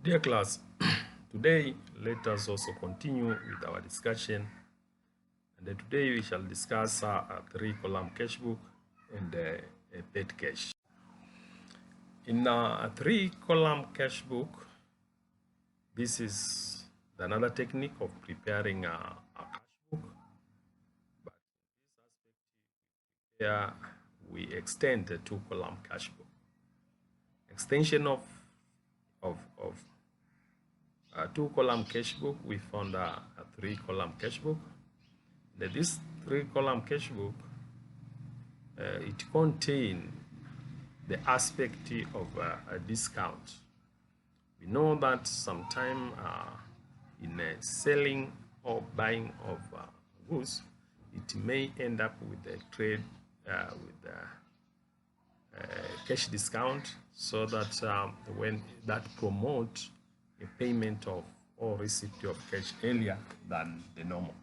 Dear class, today let us also continue with our discussion. And today we shall discuss a three-column cash book and a paid cash. In a three-column cash book, this is another technique of preparing a cash book. But here we extend the two-column cash book. Extension of a two-column cash book, we found a three-column cash book. This three-column cash book, it contains the aspect of a discount. We know that sometime in selling or buying of goods, it may end up with a trade with cash discount, so that when that promote a payment of or receipt of cash earlier than the normal.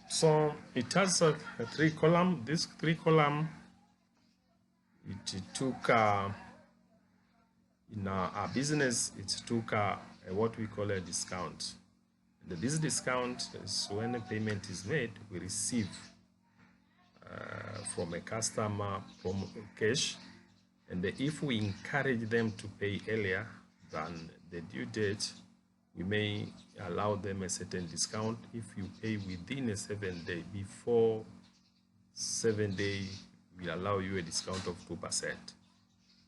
So it has a three-column. This three-column, it took in our business, it took what we call a discount. And this discount is when a payment is made, we receive from a customer from cash, and if we encourage them to pay earlier than the due date, we may allow them a certain discount. If you pay within a 7 day, before 7 days, we allow you a discount of 2%.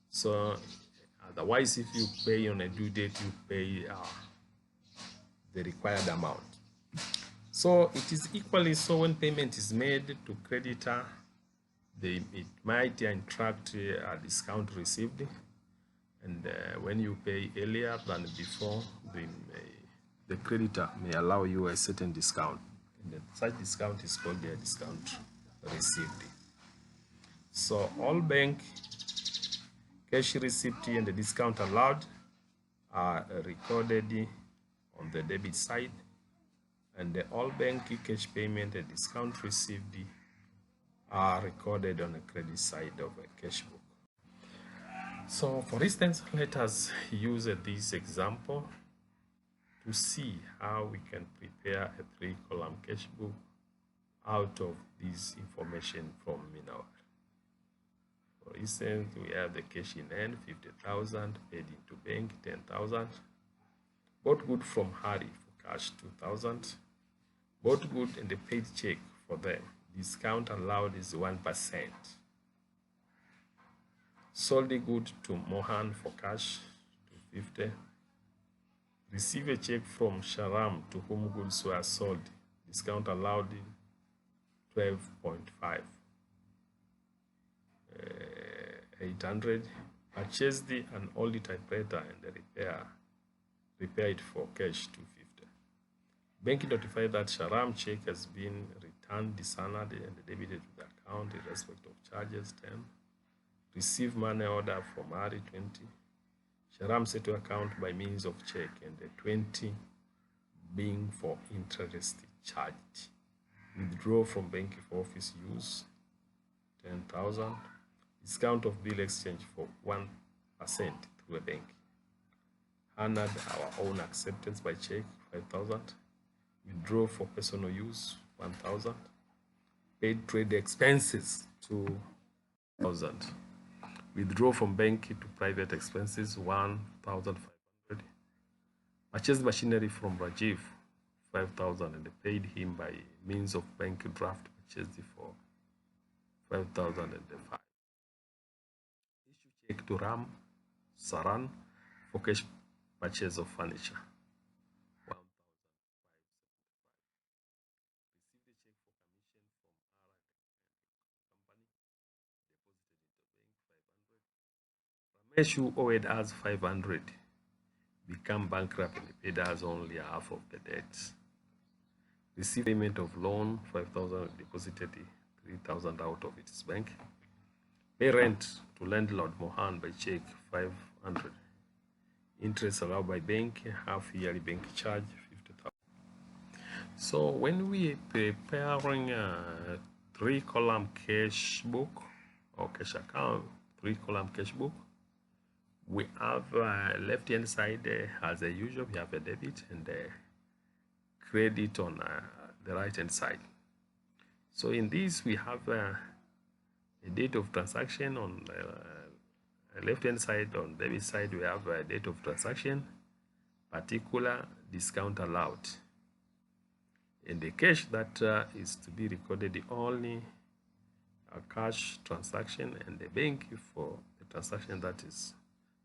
So otherwise, if you pay on a due date, you pay the required amount. So it is equally so when payment is made to creditor, it might attract a discount received, and when you pay earlier than before, the creditor may allow you a certain discount, and such discount is called the discount received. So all bank cash receipt and the discount allowed are recorded on the debit side, and the all bank cash payment and discount received are recorded on the credit side of a cash book. So for instance, let us use this example to see how we can prepare a three-column cash book out of this information from Minaware. For instance, we have the cash in hand, 50,000, paid into bank, 10,000, bought good from Harry for cash, 2,000, bought good and the paid check for them. Discount allowed is 1%. Sold the good to Mohan for cash, 250. Receive a check from Sharam to whom goods were sold. Discount allowed 12.5. 800. Purchased an old typewriter and repair it for cash, 250. Bank notified that Sharam check has been returned dishonored and debited to the account in respect of charges, 10. Receive money order from Ari, 20. Sharam set to account by means of check, and the 20 being for interest charged. Withdraw from bank for office use, 10,000. Discount of bill exchange for 1% through a bank. Honored our own acceptance by check, 5,000. Withdraw for personal use, 1,000. Paid trade expenses, 2,000. Withdraw from bank to private expenses, 1,500. Purchased machinery from Rajiv, 5,000, and paid him by means of bank draft purchased for 5,005. Issue check to Ram Saran for cash purchase of furniture, 1,575. Received a check for commission from Ara Company, deposited into bank, 500. Ramesh, who owed us 500, become bankrupt and paid us only half of the debt. Received payment of loan, 5,000, deposited 3,000 out of its bank. Pay rent to landlord Mohan by check, 500. Interest allowed by bank, half yearly bank charge, 50,000. So when we preparing a three-column cash book or cash account, three-column cash book, we have left hand side as usual, we have a debit and a credit on the right hand side. So in this we have a date of transaction on left hand side. On debit side we have a date of transaction, particular, discount allowed, and the cash that is to be recorded only a cash transaction, and the bank for the transaction that is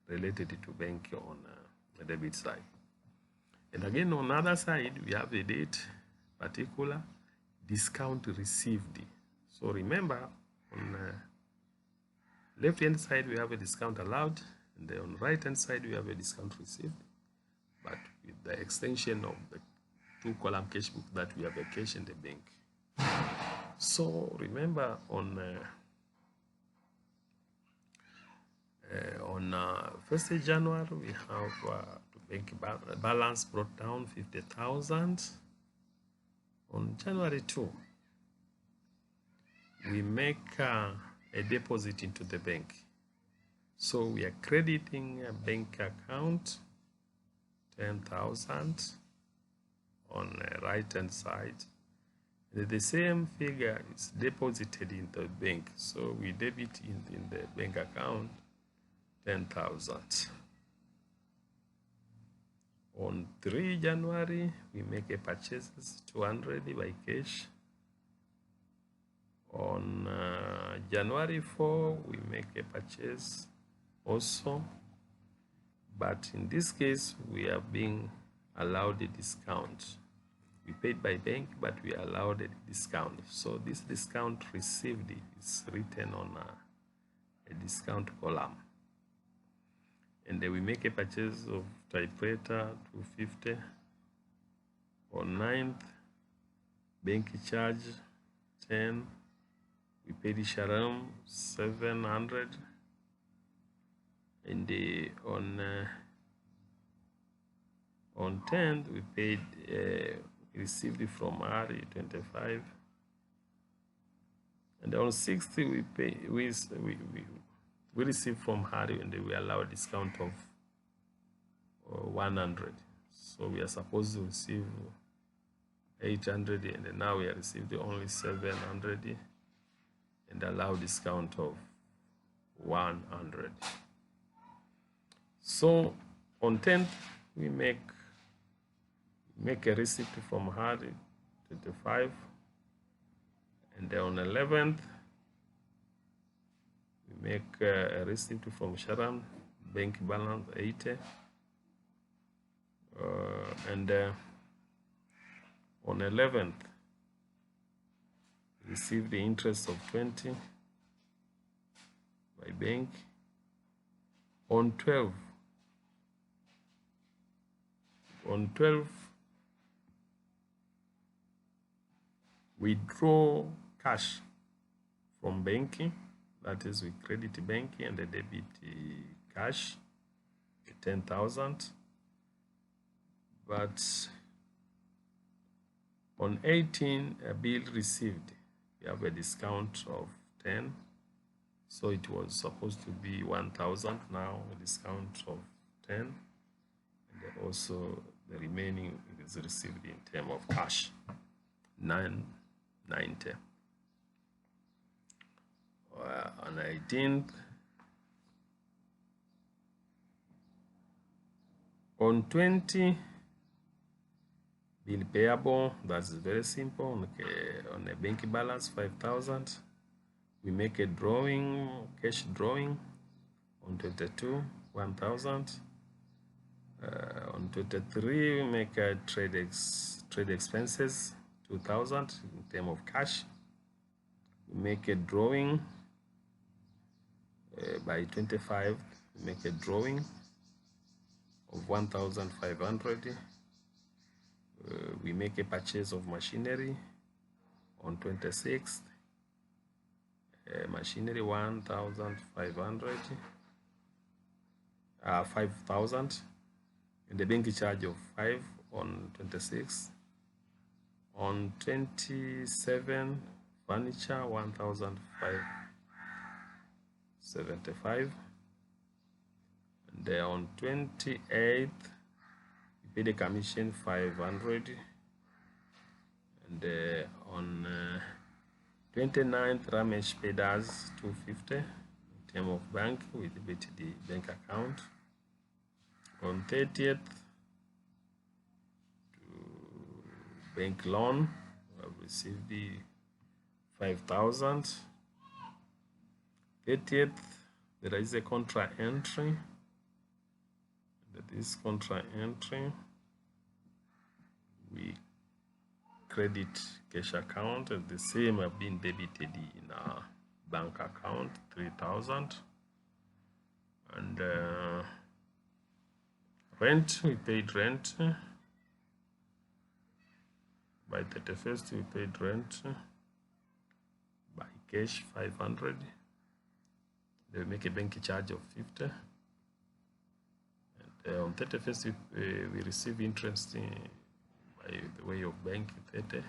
related to bank on the debit side. And again on the other side we have the date, particular, discount received. So remember, on left hand side we have a discount allowed, and then on right hand side we have a discount received, but with the extension of the two-column cash book that we have a cash in the bank. So remember, on 1st January we have bank balance brought down 50,000. On January 2 we make a deposit into the bank, so we are crediting a bank account 10,000 on the right hand side, and the same figure is deposited in the bank, so we debit in the bank account 10,000. On 3 January we make a purchases 200 by cash. On January 4 we make a purchase also, but in this case we are being allowed a discount. We paid by bank, but we allowed a discount, so this discount received is written on a discount column. And then we make a purchase of typewriter 250. On 9th, bank charge 10. We paid Sharam 700. And on 10th we paid received from Harry 25. And on 6th we pay we received from Harry, and we allow a discount of 100. So we are supposed to receive 800, and now we are received only 700 and allow discount of 100. So on 10th we make a receipt from Harry 25, and then on 11th we make a receipt from Sharam, bank balance 80, and on 11th receive the interest of 20 by bank. On 12 we draw cash from banking, that is, we credit banking and the debit cash 10,000. But on 18 a bill received, we have a discount of 10, so it was supposed to be 1,000, now a discount of 10, and also the remaining is received in terms of cash 990. On 18th, on 20 bill payable, that's very simple. On a bank balance 5,000, we make a drawing, cash drawing. On 22 1,000. On 23 we make a trade expenses 2,000 in terms of cash. We make a drawing by 25, we make a drawing of 1,500. We make a purchase of machinery on 26th, machinery 1,500, 5,000, and the bank charge of 5 on 26th. On 27, furniture 1,575, And on 28th, we paid a commission 500. And on 29th, Ramesh paid us 250 in terms of bank with BTD bank account. On 30th, bank loan, we have received the 5,000. 30th, there is a contra entry. That is contra entry. We credit cash account, and the same have been debited in our bank account, 3,000. And rent, we paid rent. By 31st, we paid rent by cash 500. They will make a bank charge of 50. And on 31st, we receive interest by the way of bank 30.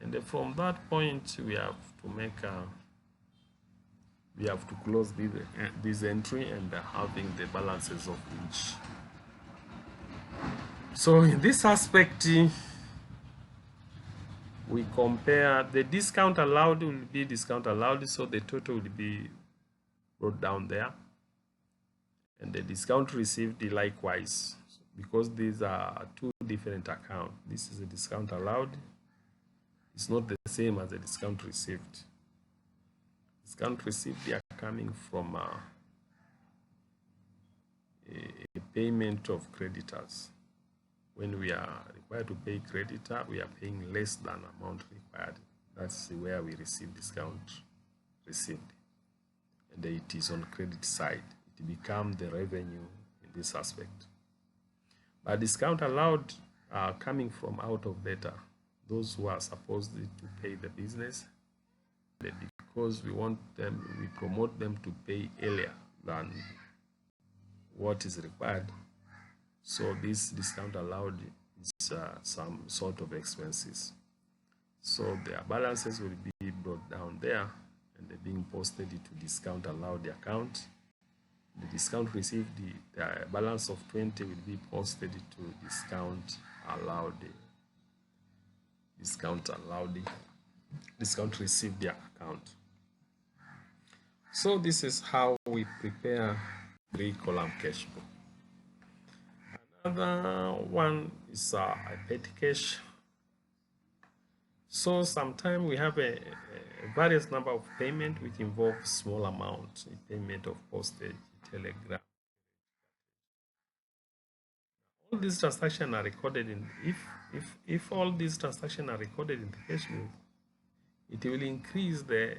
And from that point, we have to make we have to close this entry and having the balances of each. So in this aspect, we compare the discount allowed will be discount allowed, so the total will be brought down there, and the discount received likewise, because these are two different accounts. This is a discount allowed. It's not the same as the discount received. Discount received, they are coming from a payment of creditors. When we are required to pay creditor, we are paying less than amount required. That's where we receive discount received. And it is on credit side. It becomes the revenue in this aspect. But discount allowed are coming from out of data, those who are supposed to pay the business. Because we want them, we promote them to pay earlier than what is required. So this discount allowed is some sort of expenses. So their balances will be brought down there, and they're being posted to discount allowed account. The discount received, the balance of 20 will be posted to discount allowed. Discount received their account. So this is how we prepare 3-column cash book. Another one is a petty cash. So sometimes we have a various number of payment which involve small amount, payment of postage, telegram. All these transactions are recorded in, if all these transactions are recorded in the cash book, it will increase the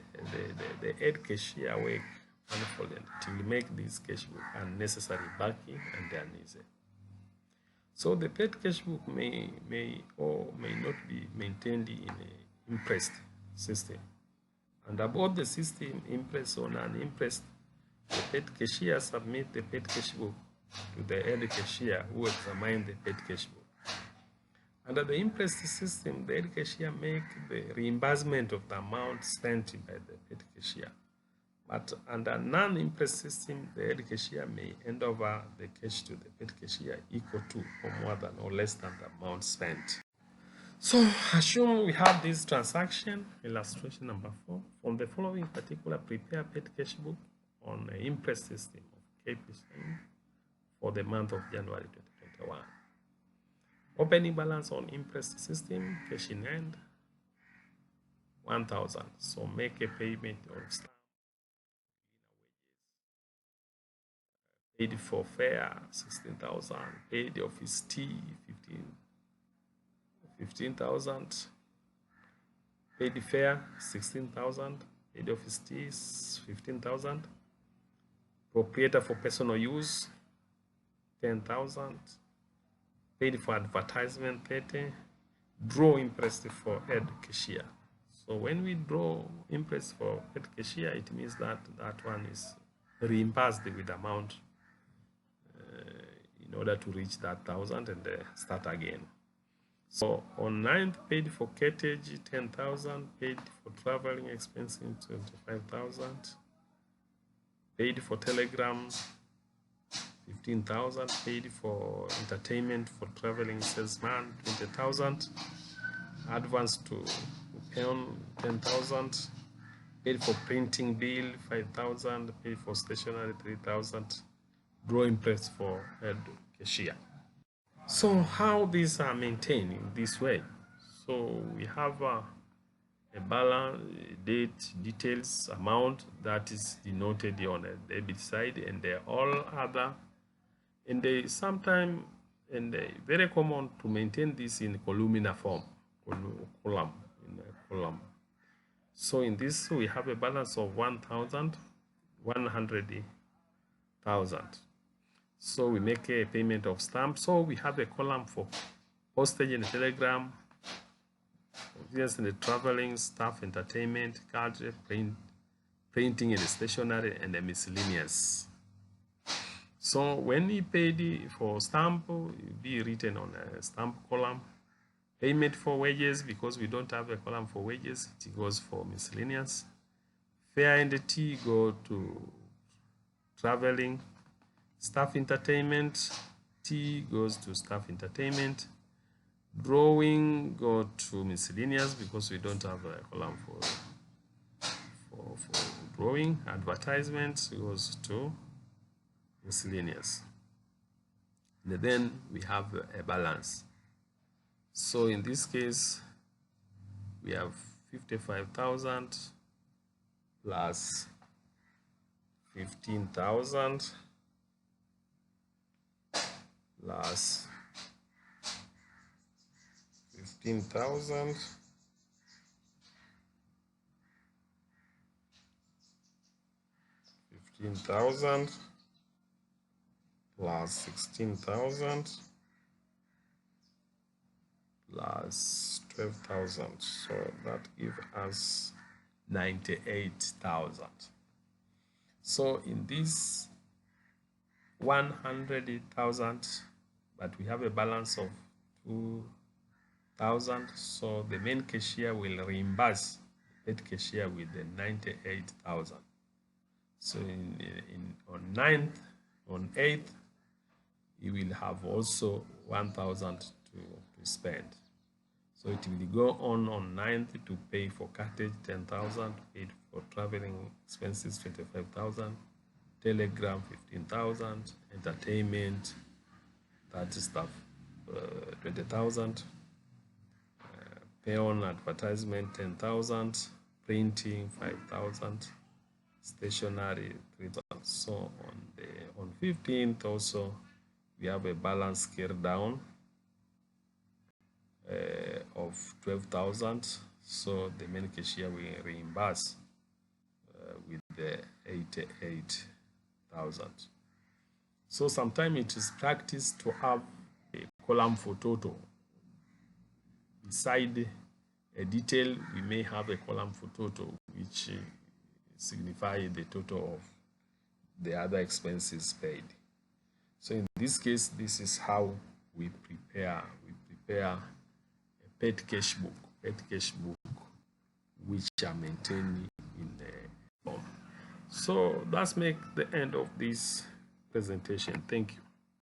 head cashier work manifold, and it will make this cash book unnecessary bulky and uneasy. So the paid cash book may or may not be maintained in an impressed system. And about the system, impressed or non-impressed, the paid cashier submit the paid cash book to the head cashier who examine the paid cash book. Under the impressed system, the head cashier make the reimbursement of the amount spent by the paid cashier. But under non-impressed system, the head cashier may hand over the cash to the paid cashier equal to or more than or less than the amount spent. So assume we have this transaction, illustration number 4. From the following particular, prepare paid cash book on an impressed system of KPSM for the month of January 2021. Opening balance on impressed system, cash in hand, 1,000. So make a payment of stamp, paid for fare, 16,000, paid office tea, 15,000, paid fare, 16,000, paid office tea, 15,000, proprietor for personal use, 10,000, paid for advertisement, 30, draw impressed for head cashier. So when we draw impressed for head cashier, it means that that one is reimbursed with amount in order to reach that 1,000 and start again. So on 9th, paid for cartage, 10,000, paid for traveling expenses, 25,000, paid for telegram, 15,000. Paid for entertainment for traveling salesman, 20,000. Advance to Peon, 10,000. Paid for printing bill, 5,000. Paid for stationery, 3,000. Drawing press for head cashier. So how these are maintained in this way? So we have a balance, date, details, amount that is denoted on the debit side, and all other, and they sometimes, and very common to maintain this in columnar form, column, in a column. So in this we have a balance of 100,000. So we make a payment of stamp. So we have a column for postage and telegram, yes, and the traveling, staff, entertainment, card, printing and stationery, and the miscellaneous. So when he paid for stamp, it will be written on a stamp column. Payment for wages, because we don't have a column for wages, it goes for miscellaneous. Fare and tea go to traveling. Staff entertainment, tea goes to staff entertainment. Drawing go to miscellaneous, because we don't have a column for drawing. Advertisement goes to miscellaneous. And then we have a balance. So in this case, we have 55,000 plus 15,000 plus 15,000 15,000 plus 16,000 plus 12,000. So that gives us 98,000. So in this 100,000, but we have a balance of 2,000, so the main cashier will reimburse the head cashier with the 98,000. So on 8th, he will have also 1,000 to spend. So it will go on 9th to pay for cartage 10,000, paid for traveling expenses 25,000, telegram 15,000, entertainment, that stuff 20,000, Peon advertisement 10,000, printing 5,000, stationery 3,000. So on 15th also we have a balance scaled down of 12,000. So the main cashier will reimburse with the 88,000. So sometimes it is practice to have a column for total. Beside a detail, we may have a column for total, which signify the total of the other expenses paid. So in this case, this is how we prepare a paid cash book, which are maintained in the form. So that's make the end of this presentation. Thank you.